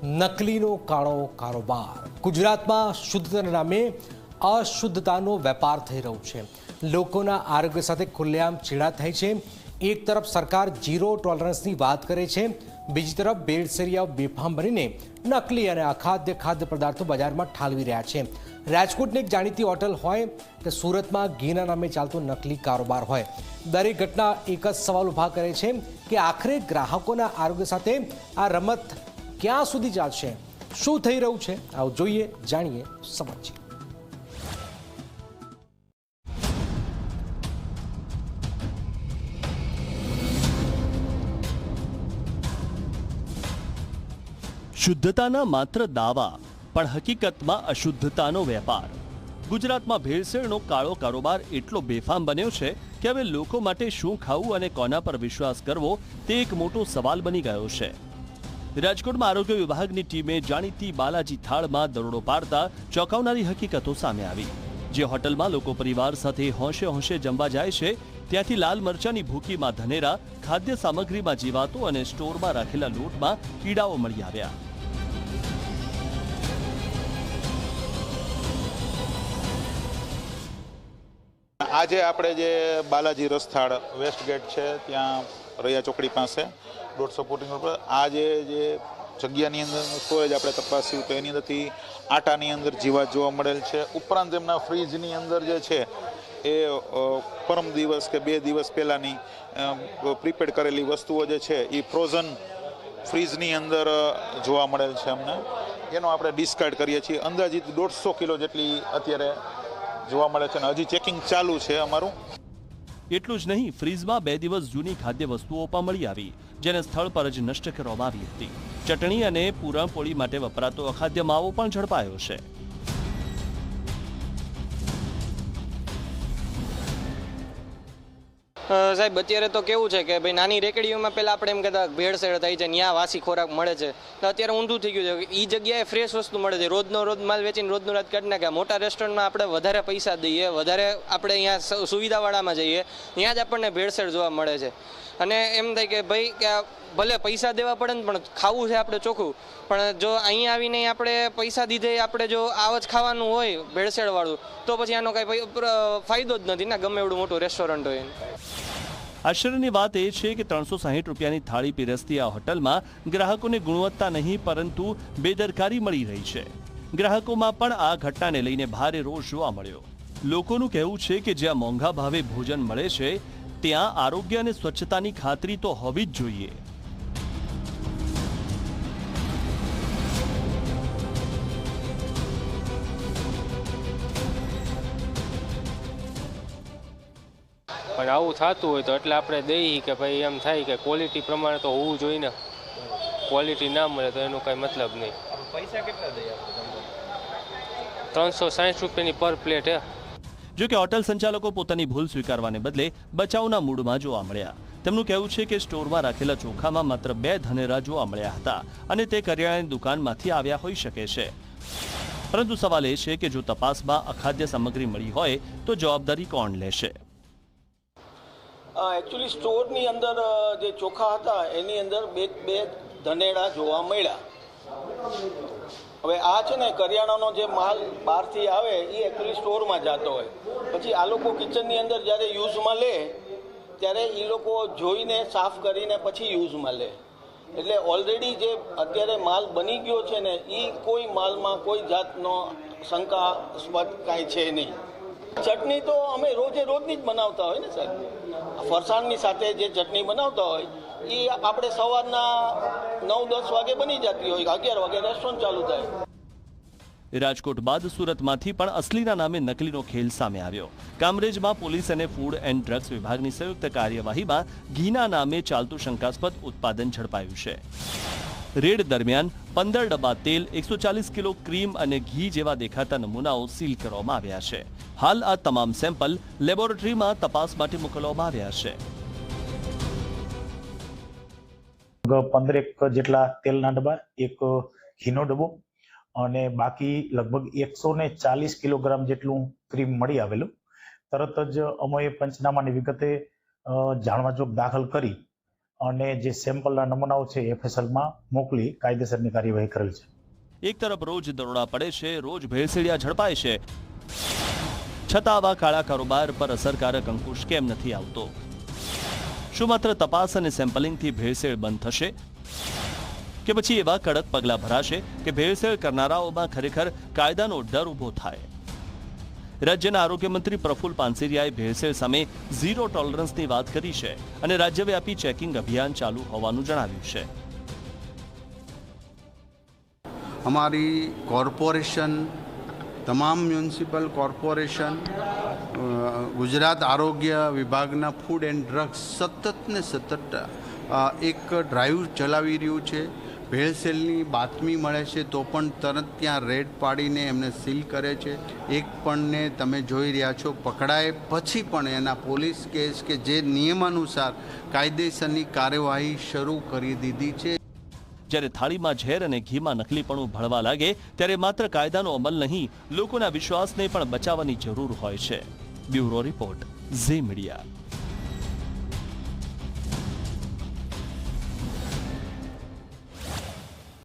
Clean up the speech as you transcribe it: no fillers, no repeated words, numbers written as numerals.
નકલીનો કાળો કારોબાર. ગુજરાતમાં શુદ્ધતાના નામે અશુદ્ધતાનો વેપાર થઈ રહ્યો છે. લોકોના આરોગ્ય સાથે ખુલ્લેઆમ છેડા થાય છે. એક તરફ સરકાર ઝીરો ટોલરન્સની વાત કરે છે, બીજી તરફ ભેળસેળિયાઓ બેફામ બનીને નકલી અને અખાદ્ય ખાદ્ય પદાર્થો બજારમાં ઠાલવી રહ્યા છે. રાજકોટની એક જાણીતી હોટલ હોય કે સુરતમાં ઘીના નામે ચાલતો નકલી કારોબાર હોય, દરેક ઘટના એક જ સવાલ ઊભા કરે છે કે આખરે ગ્રાહકોના આરોગ્ય સાથે આ રમત ક્યાં સુધી ચાલશે? શું થઈ રહ્યું છે? આવો જોઈએ, જાણીએ, સમજીએ. શુદ્ધતાના માત્ર દાવા, પણ હકીકતમાં અશુદ્ધતાનો વેપાર. ગુજરાતમાં ભેળસેળનો કાળો કારોબાર એટલો બેફામ બન્યો છે કે હવે લોકો માટે શું ખાવું અને કોના પર વિશ્વાસ કરવો તે એક મોટો સવાલ બની ગયો છે. રાજકોટમાં આરોગ્ય વિભાગની ટીમે જાણીતી બાલાજી થાળમાં દરોડો પાડતા ચોંકાવનારી હકીકતો સામે આવી. જે હોટલમાં લોકો પરિવાર સાથે હોંશે હોંશે જમવા જાય છે, ત્યાંથી લાલ મરચાની ભૂકીમાં ધનેરા, ખાદ્ય સામગ્રીમાં જીવાતો અને સ્ટોરમાં રાખેલા લોટમાં કીડાઓ મળી આવ્યા. આજે આપણે જે બાલાજી રસથાળ વેસ્ટ ગેટ છે ત્યાં રૈયા ચોકડી પાસે 150 ફૂટિંગ ઉપર આ જે જગ્યાની અંદર સ્ટોરેજ આપણે તપાસ્યું તો એની અંદરથી આટાની અંદર જીવાત જોવા મળેલ છે. ઉપરાંત એમના ફ્રીજની અંદર જે છે એ પરમ દિવસ કે 2 દિવસ પહેલાંની પ્રીપેડ કરેલી વસ્તુઓ જે છે એ ફ્રોઝન ફ્રીજની અંદર જોવા મળેલ છે. અમને એનો આપણે ડિસ્કાર્ડ કરીએ છીએ. અંદાજિત 150 કિલો જેટલી અત્યારે જોવા મળે છે અને હજી ચેકિંગ ચાલુ છે અમારું. એટલું જ નહીં, ફ્રીઝમાં 2 દિવસ જૂની ખાદ્ય વસ્તુઓ પણ મળી આવી, જેને સ્થળ પર જ નષ્ટ કરવામાં આવી હતી. ચટણી અને પૂરણપોળી માટે વપરાતો અખાદ્ય માવો પણ ઝડપાયો છે. સાહેબ, અત્યારે તો કેવું છે કે ભાઈ નાની રેકડીઓમાં પહેલાં આપણે એમ કહેતા ભેળસેળ થાય છે, ત્યાં વાસી ખોરાક મળે છે. તો અત્યારે ઊંધું થઈ ગયું છે. એ જગ્યાએ ફ્રેશ વસ્તુ મળે છે. રોજનો રોજ માલ વેચીને રોજનું રાત કાઢી નાખે. મોટા રેસ્ટોરન્ટમાં આપણે વધારે પૈસા દઈએ, વધારે આપણે અહીંયા સુવિધાવાળામાં જઈએ, ત્યાં જ આપણને ભેળસેળ જોવા મળે છે. અને એમ થાય કે ભાઈ કે ભલે પૈસા દેવા પડે ને પણ ખાવું છે આપણે ચોખ્ખું, પણ જો અહીંયા આવીને આપણે પૈસા દીધે આપણે જો આવ જ ખાવાનું હોય ભેળસેળવાળું, તો પછી આનો કાંઈ ફાયદો જ નથી ને, ગમે એવડું મોટું રેસ્ટોરન્ટ હોય. આશ્ચર્યની વાત એ છે કે 360 રૂપિયાની થાળી પીરસતી આ હોટલમાં ગ્રાહકોને ગુણવત્તા નહીં પરંતુ બેદરકારી મળી રહી છે. ગ્રાહકોમાં પણ આ ઘટનાને લઈને ભારે રોષ જોવા મળ્યો. લોકોનું કહેવું છે કે જ્યાં મોંઘા ભાવે ભોજન મળે છે ત્યાં આરોગ્ય અને સ્વચ્છતાની ખાતરી તો હોવી જ જોઈએ. પણ આવું થતું હોય તો એટલે આપણે દઈએ કે ભાઈ એમ થાય કે ક્વોલિટી પ્રમાણે તો હોવું જોઈએ ને. ક્વોલિટી ના મળે તો એનો કાંઈ મતલબ નહીં. પૈસા કેટલા દઈએ? 360 રૂપિયાની પર પ્લેટ હે. જો કે હોટલ સંચાલકો પોતાની ભૂલ સ્વીકારવાને બદલે બચાવના મૂડમાં જોવા મળ્યા. તેમનું કહેવું છે કે સ્ટોરમાં રાખેલા ચોખામાં માત્ર 2 ધનેરા જોવા મળ્યા હતા અને તે કરિયાણાની દુકાનમાંથી આવ્યા હોઈ શકે છે. પરંતુ સવાલ એ છે કે જો તપાસમાં અખાદ્ય સામગ્રી મળી હોય તો જવાબદારી કોણ લેશે? એકચ્યુઅલી સ્ટોરની અંદર જે ચોખા હતા એની અંદર બે ધનેડા જોવા મળ્યા. હવે આ છે ને કરિયાણાનો જે માલ બહારથી આવે એ એકચ્યુઅલી સ્ટોરમાં જતો હોય, પછી આ લોકો કિચનની અંદર જ્યારે યુઝમાં લે ત્યારે એ લોકો જોઈને સાફ કરીને પછી યુઝમાં લે. એટલે ઓલરેડી જે અત્યારે માલ બની ગયો છે ને એ કોઈ માલમાં કોઈ જાતનો શંકાસ્પદ કાંઈ છે નહીં. ચટણી તો અમે રોજની જ બનાવતા હોય ને સાહેબ. ફરસાણની સાથે જે ચટણી બનાવતા હોય એ આપણે સવારના 9-10 વાગે બની જતી હોય, 11 વાગે રેસ્ટોરન્ટ ચાલુ થાય. રાજકોટ બાદ સુરતમાંથી પણ અસલીના નામે નકલીનો ખેલ સામે આવ્યો. કામરેજમાં પોલીસ અને ફૂડ એન્ડ ડ્રગ્સ વિભાગની સંયુક્ત કાર્યવાહીમાં ઘીના નામે ચાલતું શંકાસ્પદ ઉત્પાદન ઝડપાયું છે. રેડ દરમિયાન 15 ડબ્બા તેલ, 140 કિલો ક્રીમ અને ઘી જેવા દેખાતા નમૂનાઓ સીલ કરવામાં આવ્યા છે. હાલ આ તમામ સેમ્પલ લેબોરેટરીમાં તપાસ માટે મોકલવામાં આવ્યા છે. 15 જેટલા તેલના ડબ્બા, એક ઘીનો ડબ્બો અને બાકી લગભગ 140 કિલોગ્રામ જેટલું ક્રીમ મળી આવેલું. તરત જ અમે પંચનામાની વિગતે જાણવાજોગ દાખલ કરી અને જે સેમ્પલના નમૂનાઓ છે FSLમાં મોકલી કાયદેસરની કાર્યવાહી કરેલ છે. એક તરફ રોજ દરોડા પડે છે, રોજ ભેળસેળિયા ઝડપાય છે, છતાં આવા કાળા કારોબાર પર અસરકારક અંકુશ કેમ નથી આવતો? શું માત્ર તપાસ અને સેમ્પલિંગથી ભેળસેળ બંધ થશે, કે પછી એવા કડક પગલાં ભરાશે કે ભેળસેળ કરનારાઓમાં ખરેખર કાયદાનો ડર ઊભો થાય? રાજ્યના આરોગ્ય મંત્રી પ્રફુલ પાનસેરિયાએ ભેળસેળ સામે ઝીરો ટોલરન્સની વાત કરી છે અને રાજ્યવ્યાપી ચેકિંગ અભિયાન ચાલુ હોવાનું જણાવ્યું છે. हमारी कॉरपोरेशन, तमाम म्युनिसिपल कॉरपोरेशन, गुजरात आरोग्य विभागना फूड एंड ड्रग्स सतत ने सतत एक ड्राइव चलावी रह्યું છે. ભેળસેળની બાતમી મળે છે તો પણ તરત ત્યાં રેડ પાડીને એમને સીલ કરે છે. એક પણને તમે જોઈ રહ્યા છો પકડાય પછી પણ એના પોલીસ કેસ કે જે નિયમાનુસાર કાયદેસરની કાર્યવાહી શરૂ કરી દીધી છે. જ્યારે થાળીમાં ઝેર અને ઘીમાં નકલીપણું ભળવા લાગે ત્યારે માત્ર કાયદાનો અમલ નહીં, લોકોના વિશ્વાસને પણ બચાવવાની જરૂર હોય છે. Bureau report, Zee media.